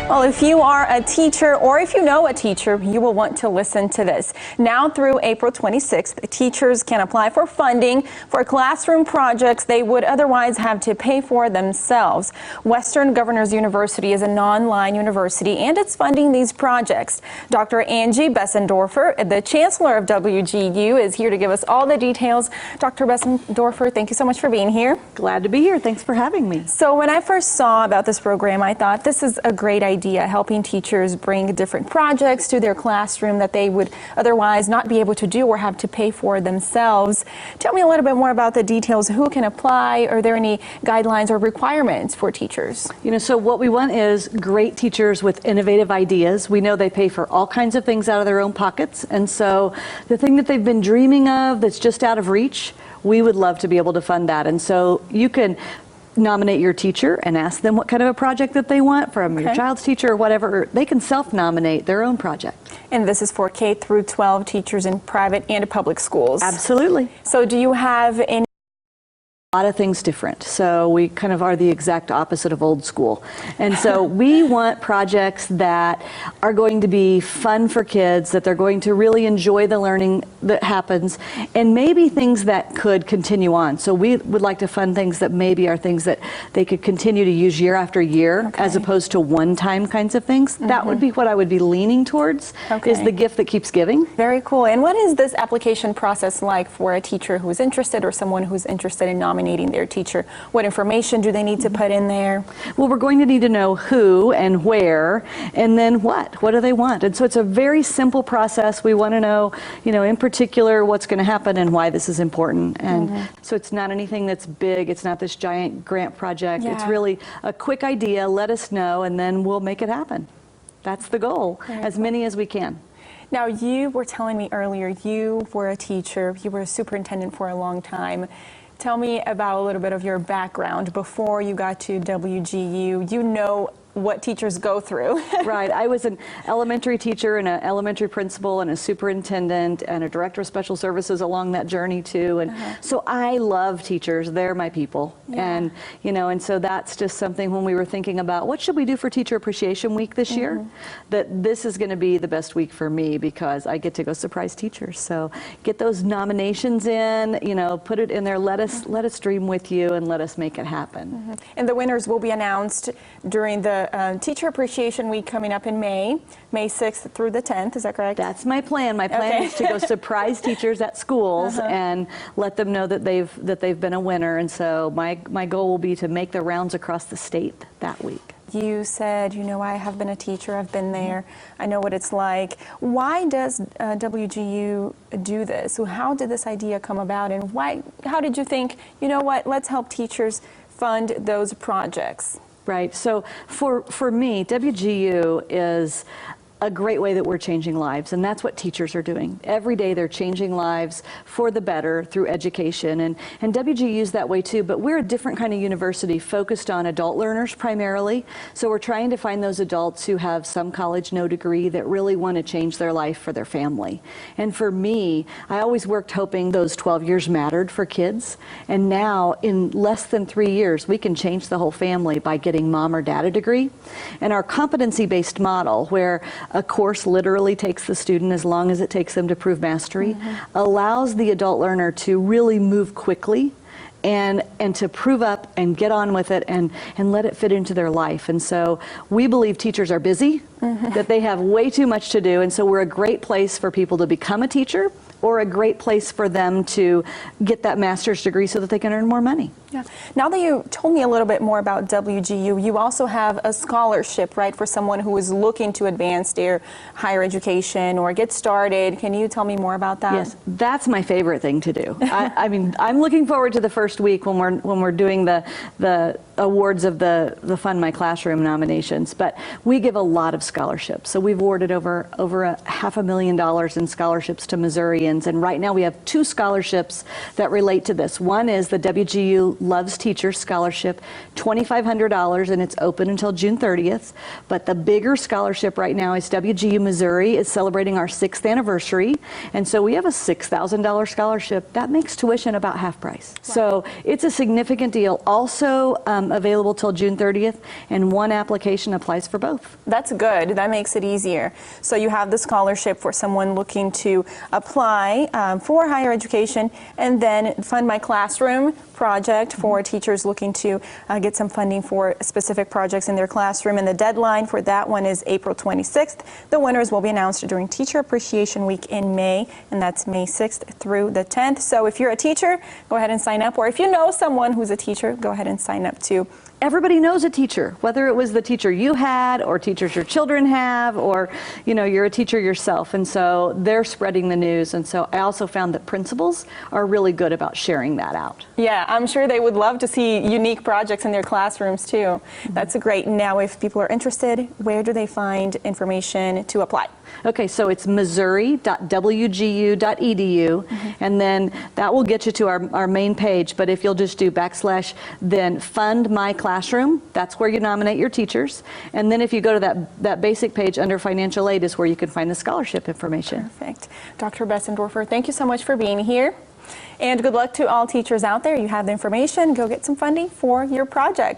Well, if you are a teacher or if you know a teacher, you will want to listen to this. Now through April 26th, teachers can apply for funding for classroom projects they would otherwise have to pay for themselves. Western Governors University is a non-line university and it's funding these projects. Dr. Angie Bessendorfer, the Chancellor of WGU, is here to give us all the details. Dr. Bessendorfer, thank you so much for being here. Glad to be here. Thanks for having me. So when I first saw about this program, I thought this is a great idea, helping teachers bring different projects to their classroom that they would otherwise not be able to do or have to pay for themselves. Tell me a little bit more about the details. Who can apply? Are there any guidelines or requirements for teachers? So what we want is great teachers with innovative ideas. We know they pay for all kinds of things out of their own pockets. And so the thing that they've been dreaming of that's just out of reach, we would love to be able to fund that. And so you can nominate your teacher and ask them what kind of a project that they want from your child's teacher or whatever. They can self-nominate their own project. And this is for K through 12 teachers in private and public schools. Absolutely. So do you have any? A lot of things different. So we kind of are the exact opposite of old school. And so we want projects that are going to be fun for kids, that they're going to really enjoy the learning that happens, and maybe things that could continue on. So we would like to fund things that maybe are things that they could continue to use year after year, as opposed to one-time kinds of things. That would be what I would be leaning towards, is the gift that keeps giving. Very cool. And what is this application process like for a teacher who's interested or someone who's interested in nominating their teacher? What information do they need to put in there? Well, we're going to need to know who and where, and then what do they want? And so it's a very simple process. We want to know, in particular what's going to happen and why this is important. And so it's not anything that's big. It's not this giant grant project. It's really a quick idea. Let us know, and then we'll make it happen. That's the goal, as many as we can. Now, you were telling me earlier, you were a teacher, you were a superintendent for a long time. Tell me about a little bit of your background before you got to WGU. You know what teachers go through. Right. I was an elementary teacher and an elementary principal and a superintendent and a director of special services along that journey too. And so I love teachers. They're my people. And, and so that's just something when we were thinking about what should we do for Teacher Appreciation Week this year, that this is going to be the best week for me because I get to go surprise teachers. So get those nominations in, put it in there. Let us dream with you and let us make it happen. And the winners will be announced during the Teacher Appreciation Week coming up in May 6th through the 10th. Is that correct? That's my plan. My plan is to go surprise teachers at schools and let them know that they've been a winner. And so my goal will be to make the rounds across the state that week. You said, I have been a teacher, I've been there, I know what it's like. Why does WGU do this? So how did this idea come about, and how did you think, let's help teachers fund those projects? Right. So for me, WGU is a great way that we're changing lives, and that's what teachers are doing. Every day they're changing lives for the better through education, and WGU is that way too, but we're a different kind of university focused on adult learners primarily. So we're trying to find those adults who have some college, no degree, that really want to change their life for their family. And for me, I always worked hoping those 12 years mattered for kids, and now in less than 3 years we can change the whole family by getting mom or dad a degree. And our competency-based model, where a course literally takes the student as long as it takes them to prove mastery, allows the adult learner to really move quickly and to prove up and get on with it and let it fit into their life. And so we believe teachers are busy, that they have way too much to do, and so we're a great place for people to become a teacher or a great place for them to get that master's degree so that they can earn more money. Yeah. Now that you told me a little bit more about WGU, you also have a scholarship, right, for someone who is looking to advance their higher education or get started. Can you tell me more about that? Yes, that's my favorite thing to do. I mean, I'm looking forward to the first week when we're doing the awards of the Fund My Classroom nominations, but we give a lot of scholarships. So we've awarded over $500,000 in scholarships to Missourians, and right now we have 2 scholarships that relate to this. One is the WGU Loves Teachers Scholarship, $2,500, and it's open until June 30th. But the bigger scholarship right now is WGU Missouri is celebrating our 6th anniversary, and so we have a $6,000 scholarship that makes tuition about half price. Wow. So it's a significant deal. Also, available till June 30th, and one application applies for both. That's good. That makes it easier. So you have the scholarship for someone looking to apply for higher education, and then Fund My Classroom project for teachers looking to get some funding for specific projects in their classroom. And the deadline for that one is April 26th. The winners will be announced during Teacher Appreciation Week in May, and that's May 6th through the 10th. So if you're a teacher, go ahead and sign up. Or if you know someone who's a teacher, go ahead and sign up too. Everybody knows a teacher, whether it was the teacher you had or teachers your children have, or you're a teacher yourself, and so they're spreading the news. And so I also found that principals are really good about sharing that out. Yeah, I'm sure they would love to see unique projects in their classrooms too. That's great. Now, if people are interested, where do they find information to apply? Okay, so it's missouri.wgu.edu, and then that will get you to our main page. But if you'll just do / then Fund My Classroom, that's where you nominate your teachers. And then if you go to that basic page under financial aid is where you can find the scholarship information. Perfect. Dr. Bessendorfer, thank you so much for being here. And good luck to all teachers out there. You have the information. Go get some funding for your project.